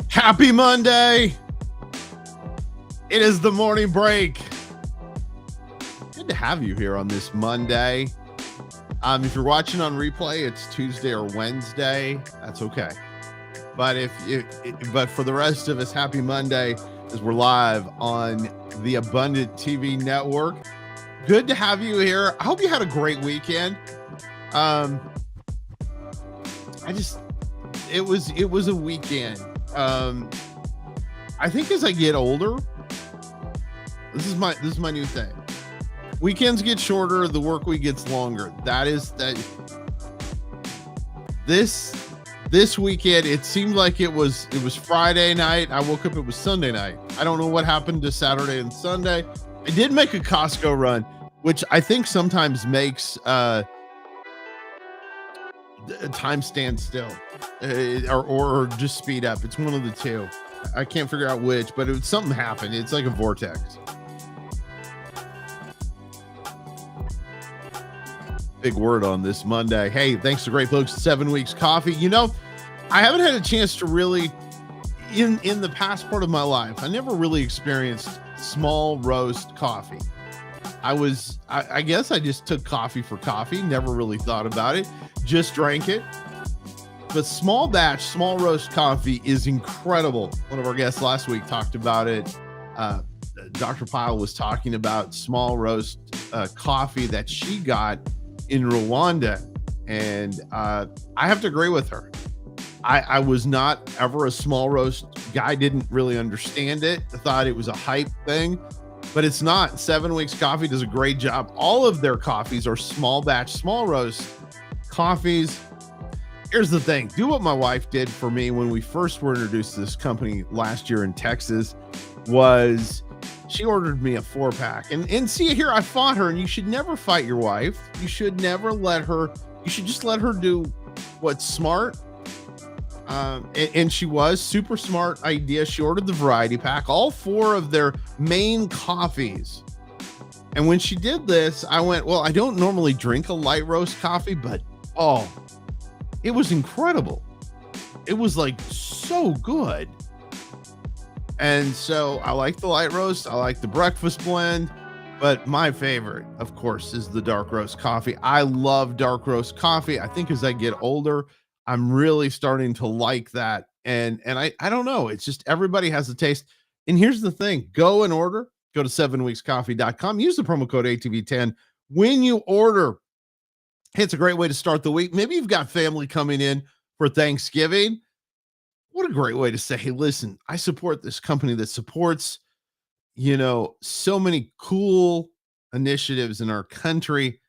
Happy Monday. It is the morning break. Good to have you here on this Monday. If you're watching on replay, it's Tuesday or Wednesday. That's okay. But but for the rest of us, happy Monday as we're live on the Abundant TV network. Good to have you here. I hope you had a great weekend. It was a weekend. I think as I get older, this is my new thing. Weekends get shorter, the work week gets longer. This weekend, it seemed like it was Friday night. I woke up, it was Sunday night. I don't know what happened to Saturday and Sunday. I did make a Costco run, which I think sometimes makes time stand still, or just speed up. It's one of the two. I can't figure out which, but something happened. It's like a vortex. Big word on this Monday. Hey, thanks to great folks at 7 Weeks Coffee. You know, I haven't had a chance to really, in the past part of my life, I never really experienced small roast coffee. I guess I just took coffee for coffee, never really thought about it, just drank it. But small batch, small roast coffee is incredible. One of our guests last week talked about it. Dr. Pyle was talking about small roast coffee that she got in Rwanda. And I have to agree with her. I was not ever a small roast guy, didn't really understand it. I thought it was a hype thing, but it's not. 7 Weeks Coffee does a great job. All of their coffees are small batch, small roast coffees. Here's the thing. Do what my wife did for me when we first were introduced to this company last year in Texas, was she ordered me a 4-pack. And see, here I fought her, and you should never fight your wife. You should never you should just let her do what's smart. And she was super smart idea. She ordered the variety pack, all 4 of their main coffees. And when she did this, I went, well, I don't normally drink a light roast coffee, but it was incredible. It was like so good. And so I like the light roast. I like the breakfast blend, but my favorite, of course, is the dark roast coffee. I love dark roast coffee. I think as I get older, I'm really starting to like that. And I don't know. It's just everybody has a taste. And here's the thing. Go and order. Go to 7weekscoffee.com. Use the promo code ATV10 when you order. Hey, it's a great way to start the week. Maybe you've got family coming in for Thanksgiving. What a great way to say, hey, listen, I support this company that supports, so many cool initiatives in our country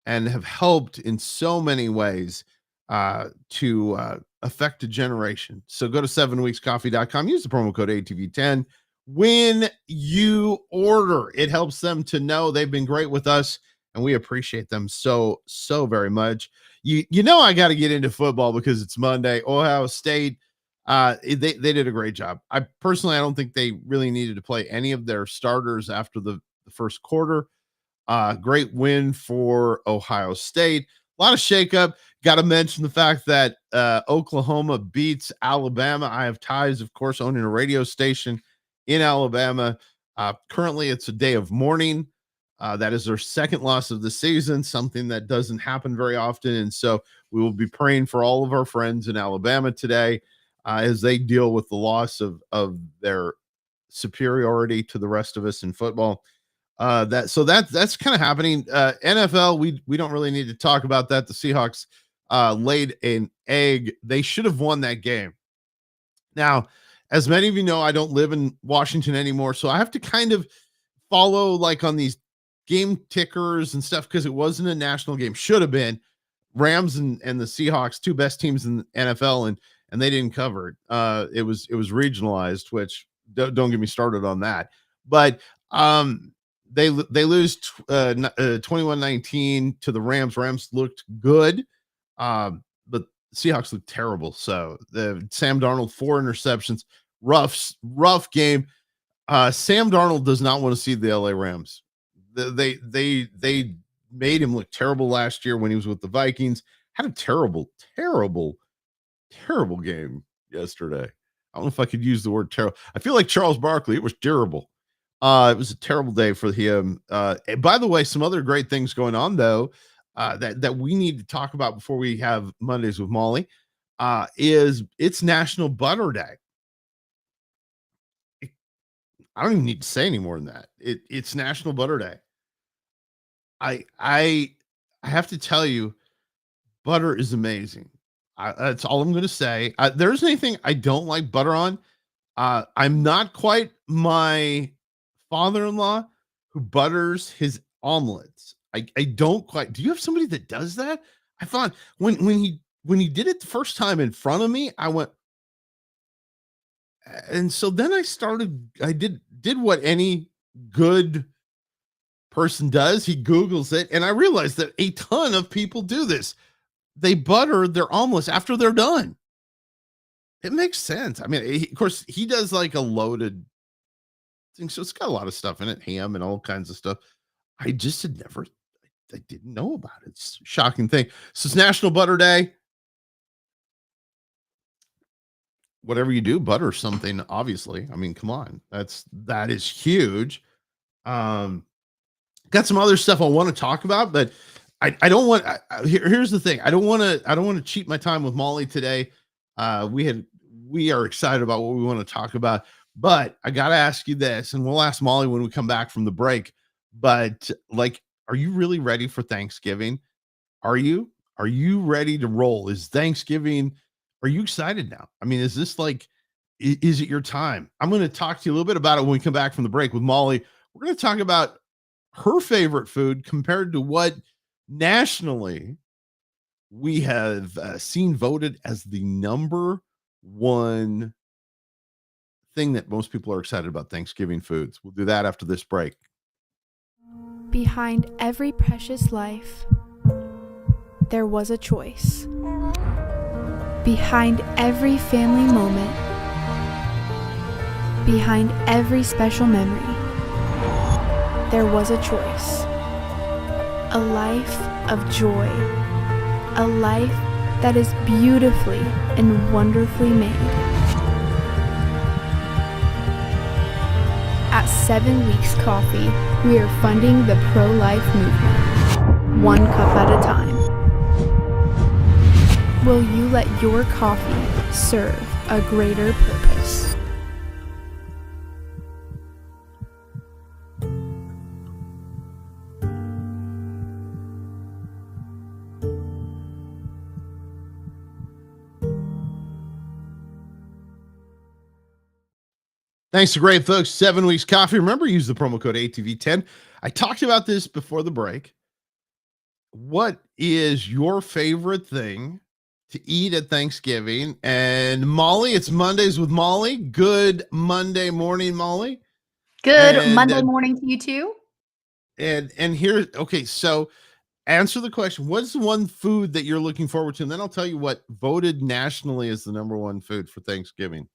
and have helped in so many ways to affect a generation. So go to 7weekscoffee.com. Use the promo code ATV10 when you order. It helps them to know they've been great with us, and we appreciate them so very much. I got to get into football because it's Monday. Ohio State, they did a great job. I don't think they really needed to play any of their starters after the first quarter. Great win for Ohio State. A lot of shakeup. Got to mention the fact that Oklahoma beats Alabama. I have ties, of course, owning a radio station in Alabama. Currently, it's a day of mourning. That is their second loss of the season, something that doesn't happen very often. And so we will be praying for all of our friends in Alabama today as they deal with the loss of their superiority to the rest of us in football. That's kind of happening. NFL, we don't really need to talk about that. The Seahawks laid an egg. They should have won that game. Now, as many of you know, I don't live in Washington anymore, so I have to kind of follow like on these game tickers and stuff because it wasn't a national game. Should have been. Rams and the Seahawks, 2 best teams in the NFL, and they didn't cover it. It was regionalized, which don't get me started on that. But they lose 21-19 to the Rams. Rams looked good, but Seahawks looked terrible. So the Sam Darnold, 4 interceptions, rough game. Sam Darnold does not want to see the LA Rams. They made him look terrible last year when he was with the Vikings. Had a terrible game yesterday. I don't know if I could use the word terrible. I feel like Charles Barkley. It was terrible. It was a terrible day for him. And by the way, some other great things going on though, that we need to talk about before we have Mondays with Molly, is it's National Butter Day. I don't even need to say any more than that. It's National Butter Day. I have to tell you, butter is amazing. That's all I'm going to say. There's anything I don't like butter on. I'm not quite my father-in-law who butters his omelets. I don't quite. Do you have somebody that does that? I thought when he did it the first time in front of me, I went, and so then I did what any good person does. He Googles it, and I realized that a ton of people do this. They butter their omelets after they're done. It makes sense. I mean, of course, he does like a loaded thing, so it's got a lot of stuff in it, ham and all kinds of stuff. I just had never, I didn't know about it. It's a shocking thing. So it's National Butter Day. Whatever you do, butter something, obviously. I mean, come on. That is huge. Got some other stuff I want to talk about, but I don't want here's the thing. I don't want to cheat my time with Molly today. We are excited about what we want to talk about, but I got to ask you this, and we'll ask Molly when we come back from the break. But like, are you really ready for Thanksgiving? Are you ready to roll? Is Thanksgiving, are you excited now? I mean, is this like, is it your time? I'm going to talk to you a little bit about it when we come back from the break with Molly. We're going to talk about her favorite food compared to what nationally we have seen voted as the number one thing that most people are excited about Thanksgiving foods. We'll do that after this break. Behind every precious life, there was a choice. Behind every family moment, behind every special memory, there was a choice. A life of joy. A life that is beautifully and wonderfully made. At 7 Weeks Coffee, we are funding the pro-life movement, one cup at a time. Will you let your coffee serve a greater purpose? Thanks to great folks, 7 Weeks Coffee. Remember, use the promo code ATV10. I talked about this before the break. What is your favorite thing to eat at Thanksgiving? And Molly, it's Mondays with Molly. Good Monday morning, Molly. Good Monday morning to you too. And here, okay, so answer the question. What's the one food that you're looking forward to? And then I'll tell you what voted nationally as the number one food for Thanksgiving.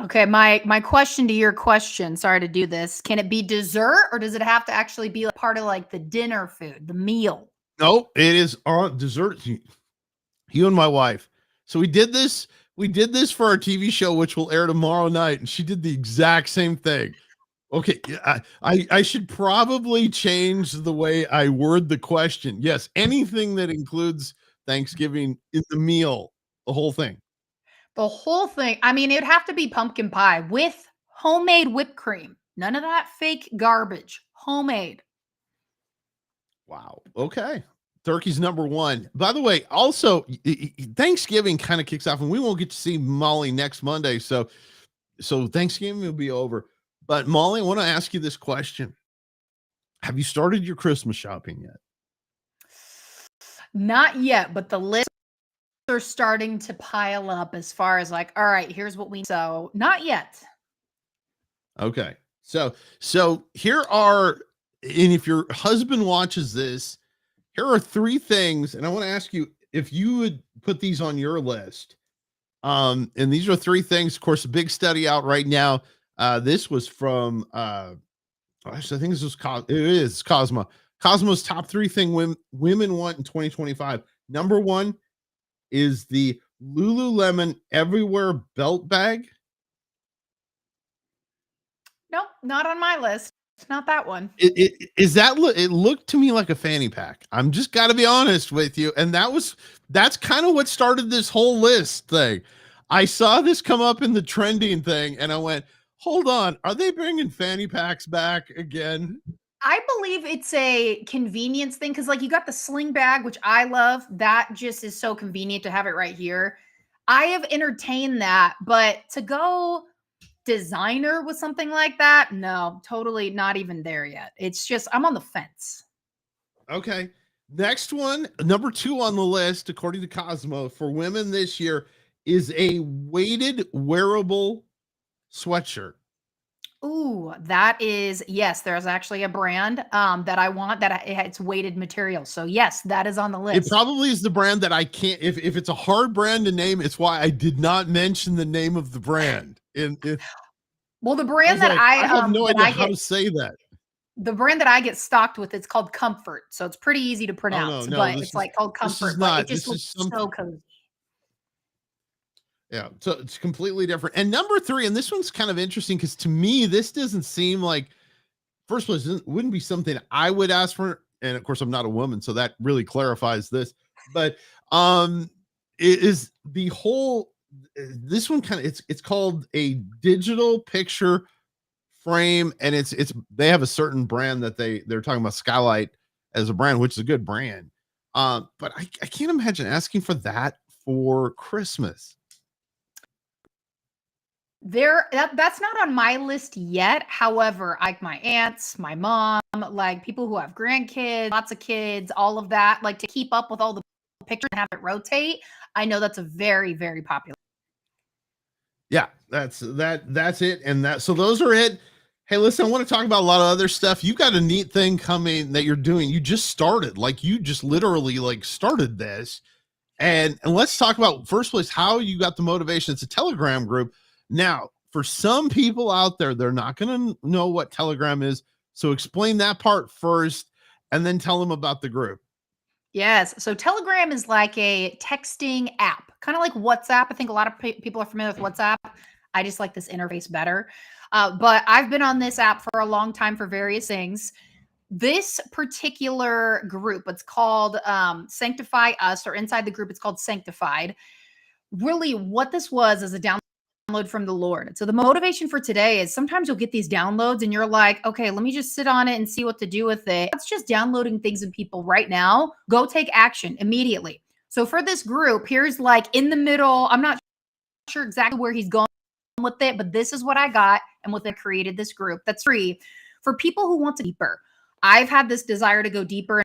Okay, my question to your question, sorry to do this. Can it be dessert or does it have to actually be like part of like the dinner food, the meal? No, it is on dessert. You and my wife. So we did this for our TV show, which will air tomorrow night, and she did the exact same thing. Okay, I should probably change the way I word the question. Yes, anything that includes Thanksgiving in the meal, the whole thing. The whole thing. I mean, it'd have to be pumpkin pie with homemade whipped cream. None of that fake garbage. Homemade. Wow. Okay. Turkey's number one. By the way, also Thanksgiving kind of kicks off, and we won't get to see Molly next Monday. So Thanksgiving will be over. But Molly, I want to ask you this question. Have you started your Christmas shopping yet? Not yet, but the list are starting to pile up as far as like, all right, here's what we, so not yet. Okay. So here are, and if your husband watches this, here are 3 things, and I want to ask you if you would put these on your list. And these are 3 things. Of course, a big study out right now. This was from Actually, I think this is it is Cosmo. Cosmo's top three thing women want in 2025. Number one is the Lululemon Everywhere belt bag. Nope, not on my list. It's not that one. It looked to me like a fanny pack. I'm just got to be honest with you, and that's kind of what started this whole list thing. I saw this come up in the trending thing, and I went, "Hold on, are they bringing fanny packs back again?" I believe it's a convenience thing because, like, you got the sling bag, which I love. That just is so convenient to have it right here. I have entertained that, but to go designer with something like that, no, totally not even there yet. It's just, I'm on the fence. Okay. Next one, number two on the list, according to Cosmo, for women this year is a weighted wearable sweatshirt. Ooh, that is, yes, there's actually a brand that I want that it's weighted material. So yes, that is on the It list. probably is the brand that I can't, if it's a hard brand to name, it's why I did not mention the name of the brand. Well, the I brand was that like, I have no that idea I how get to say that. the brand that I get stocked with, it's called Comfort. So it's pretty easy to Oh no, pronounce, no, but it's like called this is Comfort, but it not, just this is looks so something. cozy. Yeah, so it's completely different. And number three, and this one's kind of interesting because to me, this doesn't seem like first place wouldn't be something I would ask for. And of course, I'm not a woman, so that really clarifies this. But it is the whole this one kind of it's called a digital picture frame, and it's they have a certain brand that they're talking about Skylight as a brand, which is a good brand. But I can't imagine asking for that for Christmas. That's not on my list yet. However, like my aunts, my mom, like people who have grandkids, lots of kids, all of that, like to keep up with all the pictures and have it rotate. I know that's a very, very popular. Yeah, that's it. And so those are it. Hey, listen, I want to talk about a lot of other stuff. You got a neat thing coming that you're doing. You just started, like you just literally like started this. And let's talk about first place how you got the motivation. It's a Telegram group. Now, for some people out there, they're not going to know what Telegram is. So explain that part first and then tell them about the group. Yes. So Telegram is like a texting app, kind of like WhatsApp. I think a lot of people are familiar with WhatsApp. I just like this interface better. But I've been on this app for a long time for various things. This particular group, it's called Sanctify Us, or inside the group, it's called Sanctified. Really, what this was is a download from the Lord. So the motivation for today is sometimes you'll get these downloads and you're like, okay, let me just sit on it and see what to do with it. That's just downloading things in people right now. Go take action immediately. So for this group, here's like in the middle. I'm not sure exactly where he's going with it, but this is what I got. And with it, created this group that's free for people who want to deeper. I've had this desire to go deeper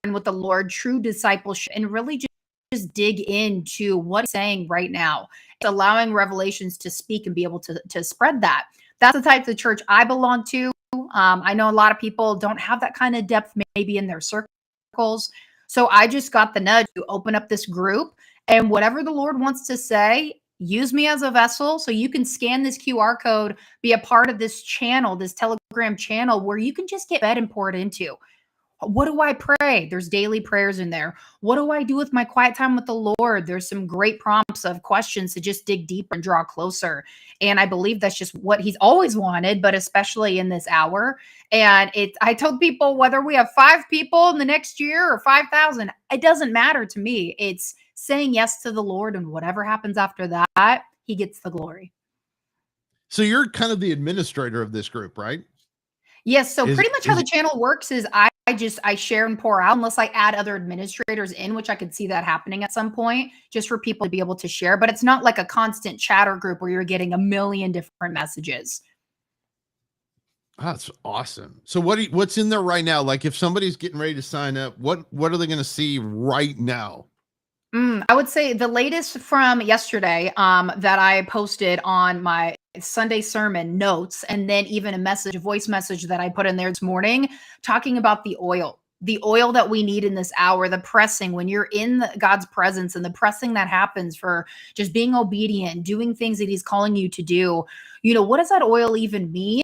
and with the Lord, true discipleship, and really just dig into what he's saying right now. It's allowing revelations to speak and be able to spread that. That's the type of church I belong to. I know a lot of people don't have that kind of depth maybe in their circles. So I just got the nudge to open up this group, and whatever the Lord wants to say, use me as a vessel. So you can scan this QR code, be a part of this channel, this Telegram channel where you can just get fed and poured into. What do I pray? There's daily prayers in there. What do I do with my quiet time with the Lord? There's some great prompts of questions to just dig deeper and draw closer. And I believe that's just what he's always wanted, but especially in this hour. And I told people whether we have 5 people in the next year or 5,000, it doesn't matter to me. It's saying yes to the Lord, and whatever happens after that, he gets the glory. So you're kind of the administrator of this group, right? Yes. So pretty much how the channel works is I share and pour out unless I add other administrators in, which I could see that happening at some point, just for people to be able to share. But it's not like a constant chatter group where you're getting a million different messages. That's awesome. So what's in there right now? Like if somebody's getting ready to sign up, what are they going to see right now? I would say the latest from yesterday that I posted on my Sunday sermon notes, and then even a voice message that I put in there this morning, talking about the oil that we need in this hour, the pressing when you're in God's presence, and the pressing that happens for just being obedient, doing things that he's calling you to do. You know, what does that oil even mean?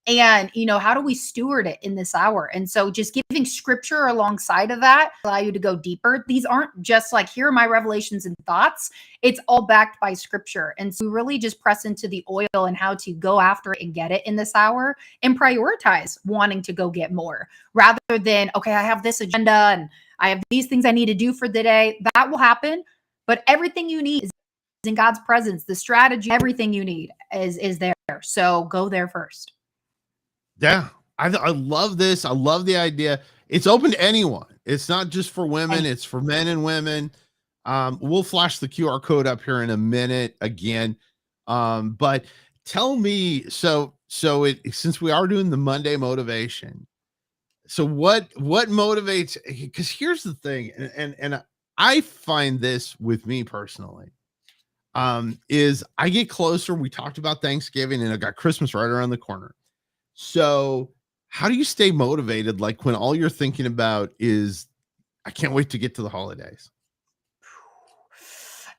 And, how do we steward it in this hour? And so just giving scripture alongside of that allow you to go deeper. These aren't just like, here are my revelations and thoughts. It's all backed by scripture. And so we really just press into the oil and how to go after it and get it in this hour and prioritize wanting to go get more rather than, okay, I have this agenda and I have these things I need to do for the day. That will happen. But everything you need is in God's presence. The strategy, everything you need is there. So go there first. Yeah, I love this. I love the idea. It's open to anyone. It's not just for women. It's for men and women. We'll flash the QR code up here in a minute again. But tell me, so since we are doing the Monday motivation, so what motivates? Because here's the thing, and I find this with me personally, is I get closer. We talked about Thanksgiving, and I got Christmas right around the corner. So how do you stay motivated? Like when all you're thinking about is, I can't wait to get to the holidays.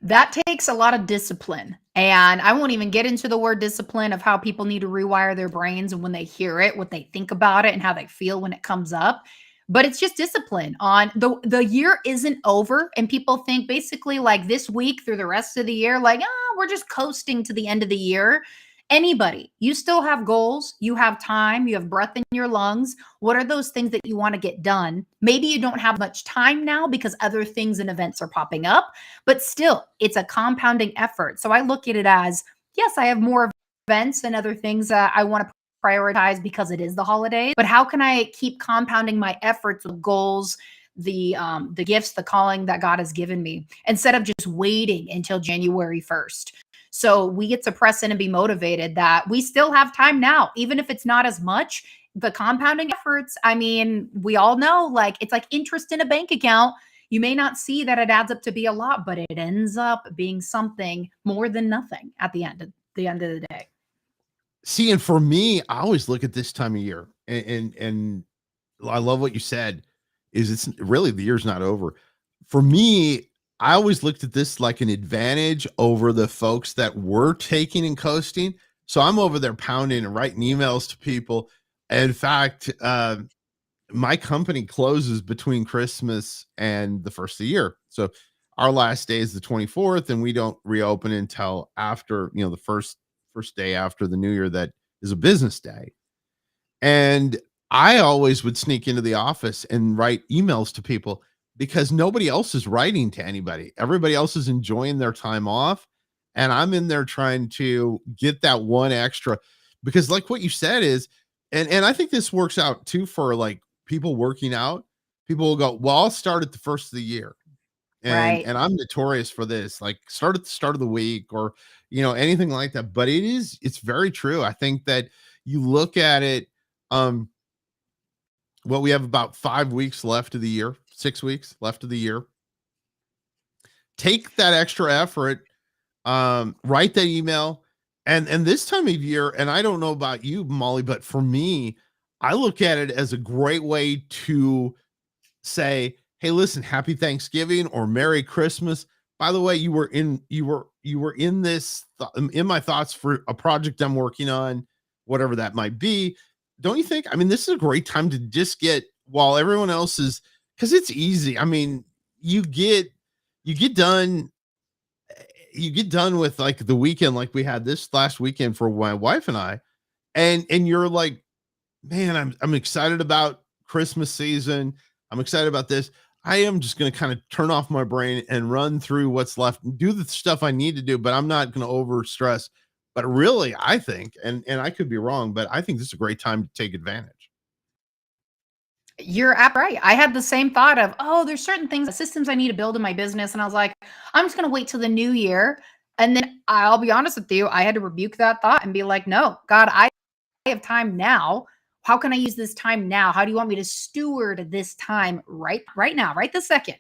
That takes a lot of discipline. And I won't even get into the word discipline of how people need to rewire their brains and when they hear it, what they think about it and how they feel when it comes up. But it's just discipline on the year isn't over. And people think basically like this week through the rest of the year, like, we're just coasting to the end of the year. Anybody, you still have goals, you have time, you have breath in your lungs. What are those things that you want to get done? Maybe you don't have much time now because other things and events are popping up, but still, it's a compounding effort. So I look at it as, yes, I have more events and other things that I want to prioritize because it is the holidays, but how can I keep compounding my efforts with goals, the gifts, the calling that God has given me, instead of just waiting until January 1st? So we get to press in and be motivated that we still have time now, even if it's not as much. The compounding efforts, I mean, we all know, like, it's like interest in a bank account. You may not see that it adds up to be a lot, but it ends up being something more than nothing at the end of the day. See, and for me, I always look at this time of year, and I love what you said. Is it's really the year's not over. For me, I always looked at this like an advantage over the folks that were taking and coasting. So I'm over there pounding and writing emails to people. In fact, my company closes between Christmas and the first of the year. So our last day is the 24th, and we don't reopen until after, the first day after the new year. That is a business day. And I always would sneak into the office and write emails to people because nobody else is writing to anybody. Everybody else is enjoying their time off. And I'm in there trying to get that one extra, because like what you said is, and I think this works out too for like people working out. People will go, well, I'll start at the first of the year. Right. And I'm notorious for this, like start at the start of the week or, anything like that. But it's very true. I think that you look at it, well, we have about 5 weeks left of the year, 6 weeks left of the year. Take that extra effort, write that email. And this time of year, and I don't know about you, Molly, but for me, I look at it as a great way to say, hey, listen, happy Thanksgiving or Merry Christmas. By the way, you were in this in my thoughts for a project I'm working on, whatever that might be. Don't you think? I mean, this is a great time to just get, while everyone else is, because it's easy. I mean, you get done with like the weekend, like we had this last weekend for my wife and I, and you're like, man, I'm excited about Christmas season. I'm excited about this. I am just going to kind of turn off my brain and run through what's left, do the stuff I need to do, but I'm not going to over stress. But really, I think, and I could be wrong, but I think this is a great time to take advantage. You're right. I had the same thought of, there's certain things, systems I need to build in my business. And I was like, I'm just going to wait till the new year. And then I'll be honest with you, I had to rebuke that thought and be like, no, God, I have time now. How can I use this time now? How do you want me to steward this time right now, right this second?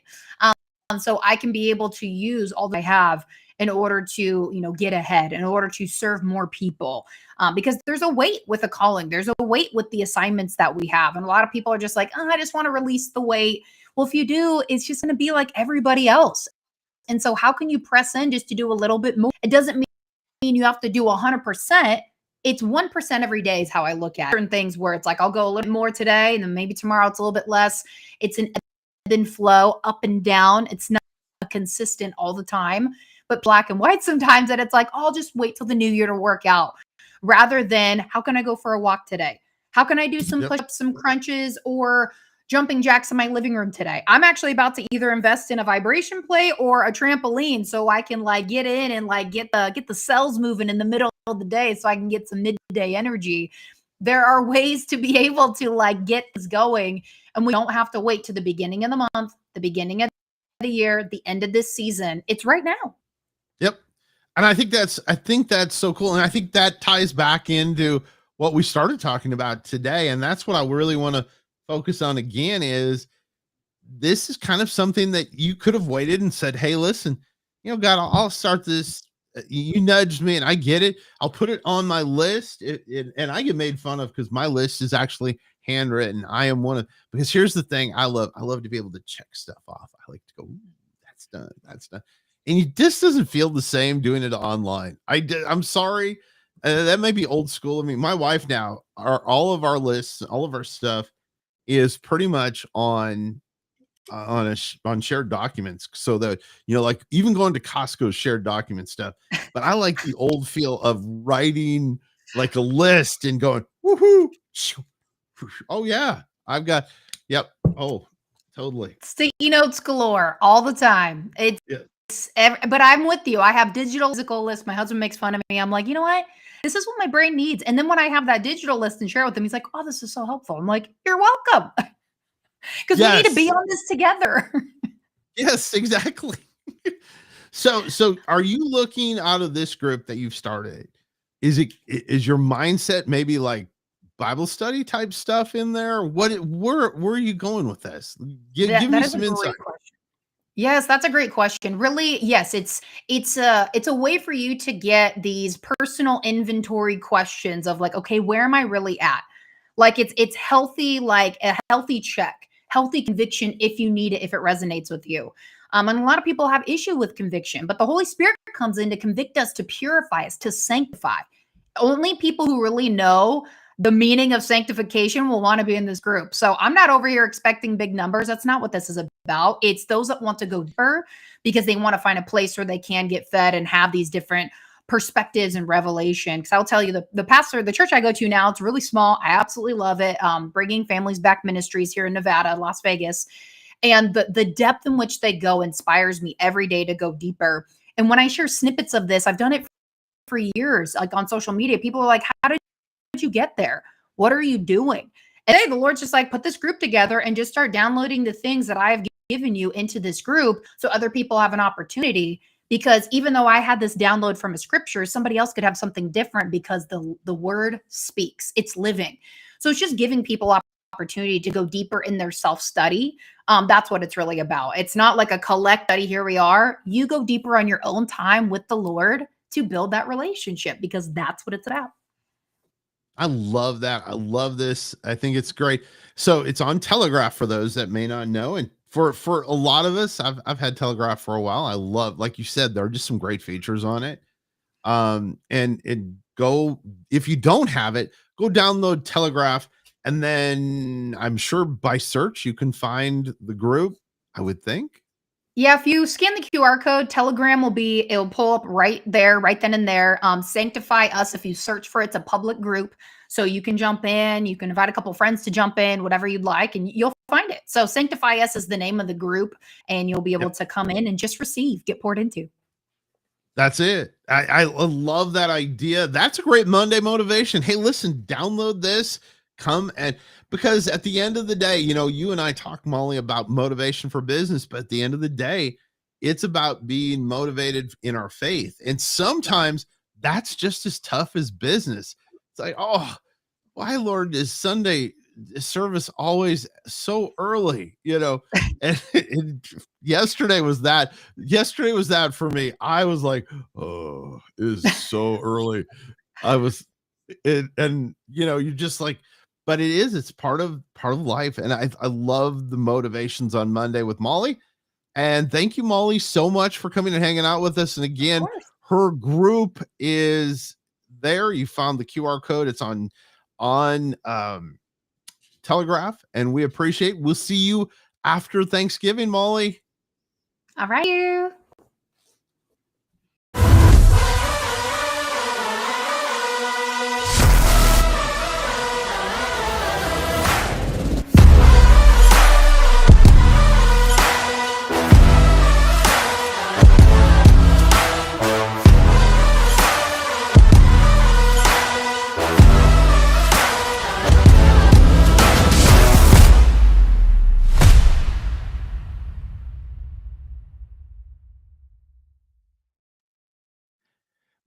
So I can be able to use all that I have in order to, get ahead, in order to serve more people. Because there's a weight with a calling. There's a weight with the assignments that we have. And a lot of people are just like, I just want to release the weight. Well, if you do, it's just going to be like everybody else. And so how can you press in just to do a little bit more? It doesn't mean you have to do 100%. it's 1% every day is how I look at it. Certain things where it's like I'll go a little more today and then maybe tomorrow it's a little bit less. It's an ebb and flow, up and down. It's not consistent all the time, but black and white sometimes that it's like, oh, I'll just wait till the new year to work out, rather than how can I go for a walk today? How can I do some push-ups, some crunches, or jumping jacks in my living room today? I'm actually about to either invest in a vibration plate or a trampoline so I can like get in and like get the cells moving in the middle of the day so I can get some midday energy. There are ways to be able to like get this going, and we don't have to wait to the beginning of the month, the beginning of the year, the end of this season. It's right now. Yep. And I think that's so cool. And I think that ties back into what we started talking about today. And that's what I really want to focus on again is this is kind of something that you could have waited and said, hey, listen, God, I'll start this. You nudged me and I get it. I'll put it on my list. And I get made fun of because my list is actually handwritten. I am because here's the thing. I love to be able to check stuff off. I like to go, ooh, that's done. That's done. And this doesn't feel the same doing it online. I'm sorry. That may be old school. I mean, my wife now, all of our lists, all of our stuff is pretty much on shared documents, so that like even going to Costco shared document stuff. But I like the old feel of writing like a list and going woohoo. Oh yeah, I've got yep. Oh, totally. Sticky notes galore all the time. But I'm with you. I have digital physical lists. My husband makes fun of me. I'm like, you know what? This is what my brain needs. And then when I have that digital list and share it with him, he's like, oh, this is so helpful. I'm like, you're welcome. Because we need to be on this together. Yes, exactly. So are you looking out of this group that you've started? Is your mindset maybe like Bible study type stuff in there? Where are you going with this? Give me some insight. Yes, that's a great question. Really, yes, it's a way for you to get these personal inventory questions of like, okay, where am I really at? Like it's healthy, like a healthy check, healthy conviction if you need it, if it resonates with you. And a lot of people have issue with conviction, but the Holy Spirit comes in to convict us, to purify us, to sanctify. Only people who really know the meaning of sanctification will want to be in this group. So I'm not over here expecting big numbers. That's not what this is about. It's those that want to go deeper because they want to find a place where they can get fed and have these different perspectives and revelation. Because I'll tell you, the pastor, the church I go to now, it's really small. I absolutely love it. Bringing Families Back Ministries here in Nevada, Las Vegas. And the depth in which they go inspires me every day to go deeper. And when I share snippets of this, I've done it for years, like on social media. People are like, how did you get there? What are you doing? And then the Lord's just like, put this group together and just start downloading the things that I have given you into this group so other people have an opportunity. Because even though I had this download from a scripture, somebody else could have something different because the word speaks. It's living. So it's just giving people opportunity to go deeper in their self-study. That's what it's really about. It's not like a collect study. Here we are. You go deeper on your own time with the Lord to build that relationship, because that's what it's about. I love that. I love this. I think it's great. So it's on Telegraph for those that may not know. And for a lot of us, I've had Telegraph for a while. I love, like you said, there are just some great features on it. And go, if you don't have it, go download Telegraph. And then I'm sure by search, you can find the group, I would think. Yeah, if you scan the QR code, Telegram it'll pull up right there, right then and there. Sanctify Us, if you search for it's a public group. So you can jump in, you can invite a couple friends to jump in, whatever you'd like, and you'll find it. So Sanctify Us is the name of the group, and you'll be able to come in and just receive, get poured into. That's it. I love that idea. That's a great Monday motivation. Hey, listen, download this, because at the end of the day, you and I talk, Molly, about motivation for business, but at the end of the day, it's about being motivated in our faith. And sometimes that's just as tough as business. It's like, oh, why, Lord, is Sunday service always so early? And yesterday was that for me. I was like, oh, it is so early. You're just like, but it's part of life. And I love the motivations on Monday with Molly. And thank you, Molly, so much for coming and hanging out with us. And again, her group is there. You found the QR code. It's on Telegraph, and we appreciate. We'll see you after Thanksgiving, Molly. All right.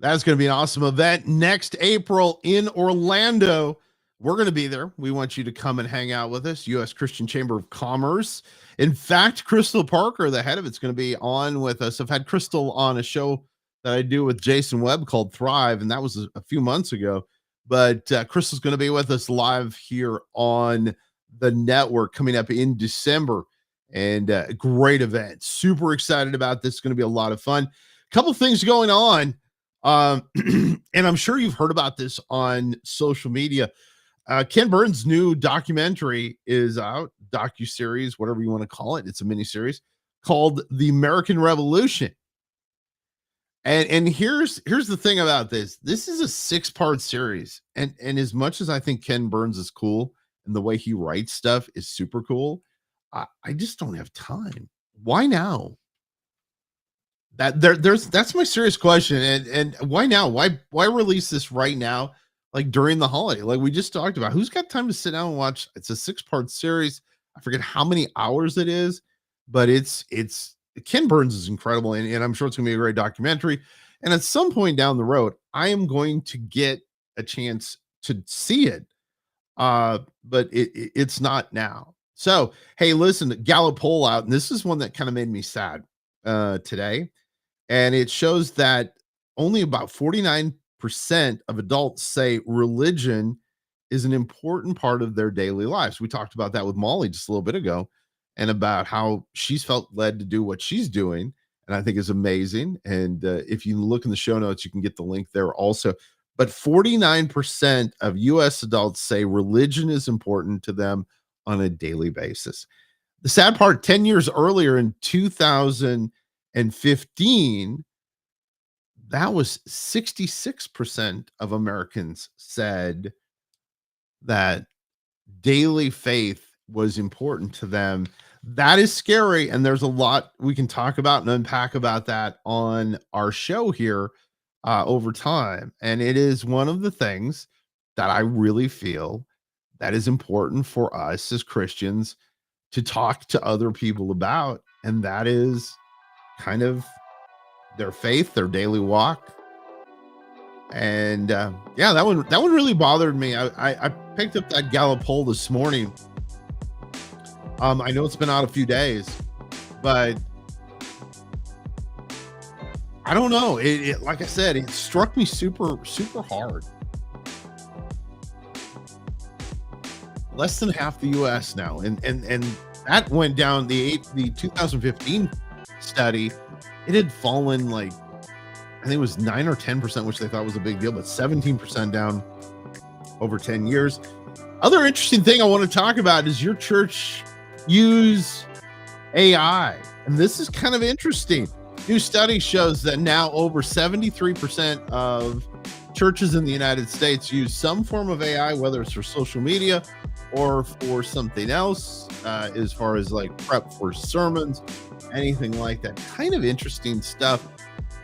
That's going to be an awesome event next April in Orlando. We're going to be there. We want you to come and hang out with us. U.S. Christian Chamber of Commerce. In fact, Crystal Parker, the head of it's going to be on with us. I've had Crystal on a show that I do with Jason Webb called Thrive, and that was a few months ago. But Crystal's going to be with us live here on the network coming up in December. And a great event. Super excited about this. It's going to be a lot of fun. A couple things going on. And I'm sure you've heard about this on social media. Ken Burns' new documentary is out, docuseries, whatever you want to call it. It's a miniseries called The American Revolution. And here's the thing about this. This is a 6-part series. And as much as I think Ken Burns is cool and the way he writes stuff is super cool, I just don't have time. Why now? That's my serious question. And why now? Why release this right now? Like during the holiday, like we just talked about. Who's got time to sit down and watch? It's a 6-part series. I forget how many hours it is, but it's Ken Burns is incredible, and I'm sure it's gonna be a great documentary. And at some point down the road, I am going to get a chance to see it. But it's not now. So hey, listen, Gallup poll out, and this is one that kind of made me sad today. And it shows that only about 49% of adults say religion is an important part of their daily lives. We talked about that with Molly just a little bit ago, and about how she's felt led to do what she's doing. And I think is amazing. And if you look in the show notes, you can get the link there also. But 49% of US adults say religion is important to them on a daily basis. The sad part, 10 years earlier in 2015, that was 66% of Americans said that daily faith was important to them. That is scary. And there's a lot we can talk about and unpack about that on our show here over time. And it is one of the things that I really feel that is important for us as Christians to talk to other people about. And that is kind of their faith, their daily walk. And yeah, that one really bothered me. I picked up that Gallup poll this morning. I know it's been out a few days, but I don't know. It like I said, it struck me super hard. Less than half the US now, and that went down. The 2015 study, it had fallen like, I think it was 9 or 10%, which they thought was a big deal, but 17% down over 10 years. Other interesting thing I want to talk about is your church use AI. And this is kind of interesting. New study shows that now over 73% of churches in the United States use some form of AI, whether it's for social media or for something else, as far as like prep for sermons, anything like that. Kind of interesting stuff.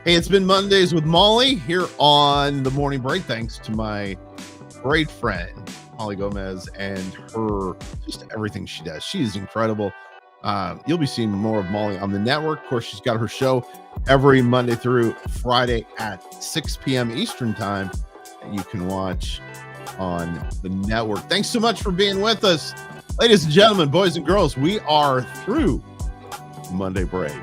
Hey, it's been Mondays with Molly here on the Morning Break. Thanks to my great friend, Molly Gomez, and her, just everything she does. She is incredible. You'll be seeing more of Molly on the network. Of course, she's got her show every Monday through Friday at 6 p.m. Eastern time that you can watch on the network. Thanks so much for being with us. Ladies and gentlemen, boys and girls, we are through Monday Break.